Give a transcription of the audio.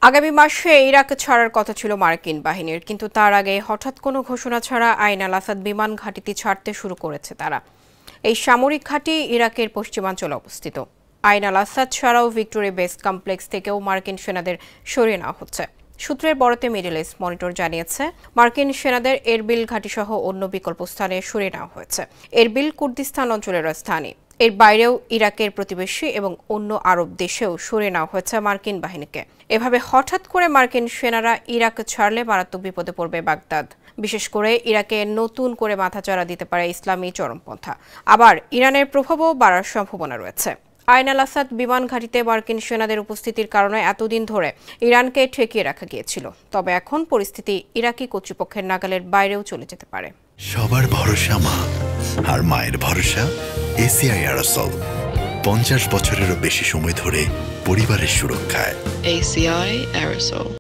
আগামী মাসে ইরাক ছাড়ার কথা ছিল মার্কিন বাহিনীর, কিন্তু তার আগে হঠাৎ কোনো ঘোষণা ছাড়া আইন আল আসাদ বিমান ঘাঁটিটি ছাড়তে শুরু করেছে তারা। এই সামরিক ঘাঁটি ইরাকের পশ্চিমাঞ্চলে অবস্থিত। আইন আল আসাদ ছাড়াও ভিক্টোরি বেস কমপ্লেক্স থেকেও মার্কিন সেনাদের সরিয়ে নেওয়া হচ্ছে। সূত্রের বরাতে মিডল ইস্ট মনিটর জানিয়েছে, মার্কিন সেনাদের এরবিল ঘাঁটিসহ অন্য বিকল্প স্থানে সরিয়ে নেওয়া হয়েছে। এরবিল কুর্দিস্তান অঞ্চলের রাজধানী। এর বাইরেও ইরাকের প্রতিবেশী এবং অন্য আরব দেশেও সরিয়ে নেওয়া হয়েছে মার্কিন বাহিনীকে। এভাবে হঠাৎ করে মার্কিন সেনারা ইরাক ছাড়লে মারাত্মক বিপদে পড়বে বাগদাদ। বিশেষ করে ইরাকে নতুন করে মাথাচাড়া দিতে পারে ইসলামী চরমপন্থা। আবার ইরানের প্রভাবও বাড়ার সম্ভাবনা রয়েছে। আইন আল আসাদ বিমান ঘাঁটিতে মার্কিন সেনাদের উপস্থিতির কারণে এতদিন ধরে ইরানকে ঠেকিয়ে রাখা গিয়েছিল। তবে এখন পরিস্থিতি ইরাকি কর্তৃপক্ষের নাগালের বাইরেও চলে যেতে পারে। সবার ভরসা মা, আর মায়ের ভরসা এসিআই এরোসল। 50 বছরেরও বেশি সময় ধরে পরিবারের সুরক্ষায়। ACI Aerosol.